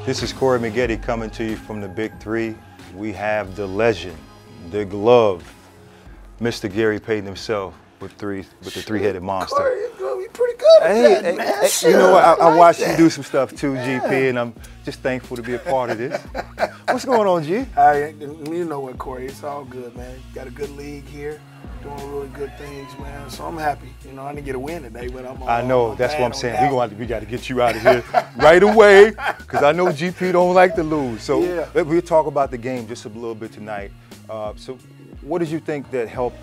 This is Corey Maggette coming to you from the Big Three. We have the legend, the glove, Mr. Gary Payton himself with the three-headed monster. Corey, you're gonna be pretty good at that, man. You know what? I like watched that. you do some stuff too, GP, and I'm just thankful to be a part of this. What's going on, G? You know what, Corey? It's all good, man. Got a good league here, doing really good things, man. So I'm happy. You know, I didn't get a win today, but I know. That's what I'm saying. We got to get you out of here right away, because I know GP don't like to lose. So yeah. We'll talk about the game just a little bit tonight. So what did you think that helped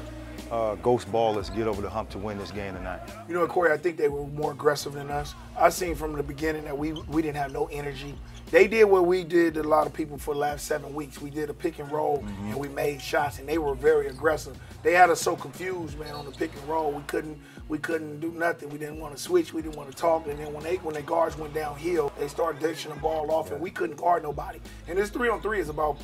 Ghost Ballers get over the hump to win this game tonight? You know what, Corey, I think they were more aggressive than us. I seen from the beginning that we didn't have no energy. They did what we did to a lot of people for the last 7 weeks. We did a pick and roll, and we made shots, and they were very aggressive. They had us so confused, man, on the pick and roll. We couldn't do nothing. We didn't want to switch. We didn't want to talk. And then when the guards went downhill, they started dishing the ball off, and we couldn't guard nobody. And this 3-on-3 is about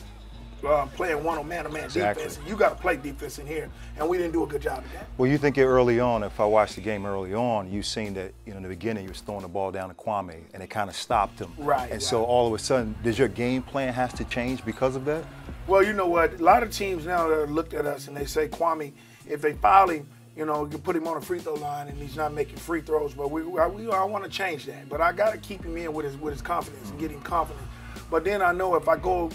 playing man-to-man defense. You got to play defense in here, and we didn't do a good job of that. Well, you think early on, if I watched the game early on, you seen that in the beginning you was throwing the ball down to Kwame, and it kind of stopped him. Right. And so all of a sudden, does your game plan has to change because of that? Well, you know what? A lot of teams now that looked at us and they say, Kwame, if they foul him, you know, you put him on a free throw line and he's not making free throws. But I want to change that. But I got to keep him in with his confidence and get him confident. But then I know if I go,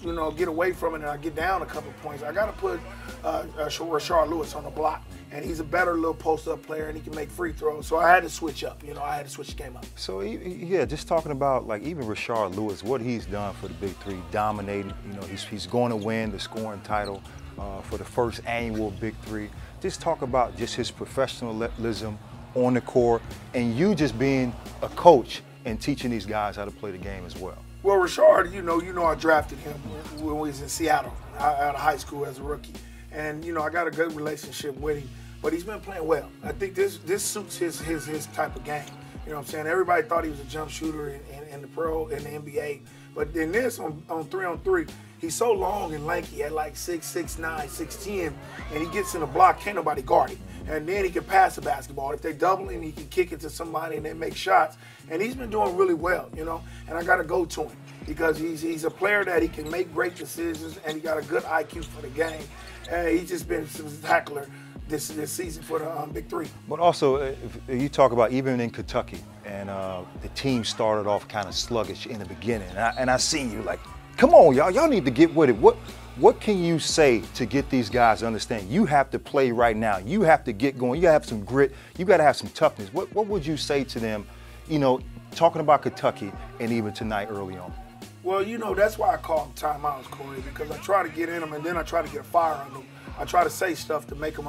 you know, get away from it and I get down a couple points, I got to put Rashard Lewis on the block, and he's a better little post-up player, and he can make free throws. So I had to switch up. You know, I had to switch the game up. So yeah, just talking about like even Rashard Lewis, what he's done for the Big Three, dominated. You know, he's going to win the scoring title for the first annual Big Three. Just talk about just his professionalism on the court, and you just being a coach and teaching these guys how to play the game as well. Well, Rashard, you know, I drafted him when we was in Seattle, out of high school as a rookie, and you know, I got a good relationship with him. But he's been playing well. I think this suits his type of game. You know what I'm saying? Everybody thought he was a jump shooter in the NBA, but in this on 3-on-3, he's so long and lanky at like 6'9", 6'10", and he gets in the block, can't nobody guard him. And then he can pass the basketball. If they double him, he can kick it to somebody and they make shots. And he's been doing really well, you know. And I got to go to him because he's a player that he can make great decisions, and he got a good IQ for the game. And he's just been spectacular this season for the Big Three. But also, if you talk about even in Kentucky, and the team started off kind of sluggish in the beginning, and I seen you like, come on, y'all need to get with it. What can you say to get these guys to understand you have to play right now? You have to get going. You got to have some grit. You got to have some toughness. What would you say to them, you know, talking about Kentucky and even tonight early on? Well, you know, that's why I call them timeouts, Corey, because I try to get in them and then I try to get a fire on them. I try to say stuff to make them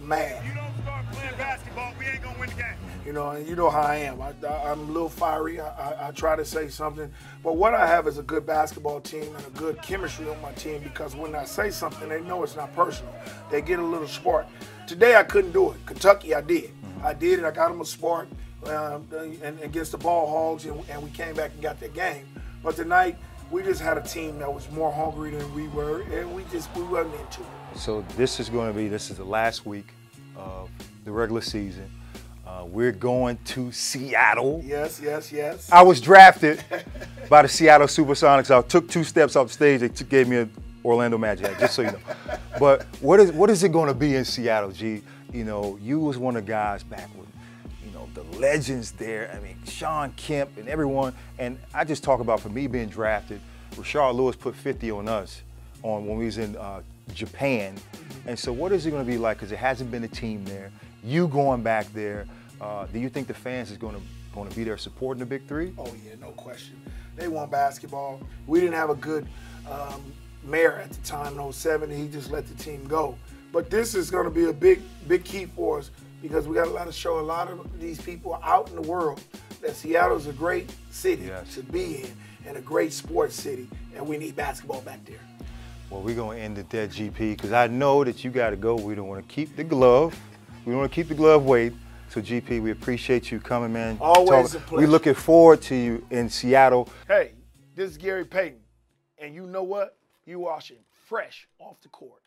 mad. If you don't start playing basketball, we ain't gonna win the game. You know, and you know how I am. I'm a little fiery. I try to say something. But what I have is a good basketball team and a good chemistry on my team, because when I say something, they know it's not personal. They get a little spark. Today I couldn't do it. Kentucky, I did. I did it. I got them a spark and against the Ball Hogs, and we came back and got that game. But tonight, we just had a team that was more hungry than we were, and we wasn't into it. So this is the last week of the regular season. We're going to Seattle. Yes, yes, yes. I was drafted by the Seattle Supersonics. I took 2 steps off stage. They gave me an Orlando Magic hat, just so you know. But what is it going to be in Seattle, G? You know, you was one of the guys back with, you know, the legends there. I mean, Sean Kemp and everyone. And I just talk about, for me being drafted, Rashard Lewis put 50 on us when we was in Japan. And so what is it going to be like? Because it hasn't been a team there. You going back there. Do you think the fans is going to be there supporting the Big Three? Oh yeah, no question. They want basketball. We didn't have a good mayor at the time in 07. He just let the team go. But this is going to be a big key for us, because we got to show a lot of these people out in the world that Seattle is a great city to be in, and a great sports city, and we need basketball back there. Well, we're going to end it there, GP, because I know that you got to go. We don't want to keep the glove. We want to keep the glove weight. So, GP, we appreciate you coming, man. Always a pleasure. We're looking forward to you in Seattle. Hey, this is Gary Payton, and you know what? You washing fresh off the court.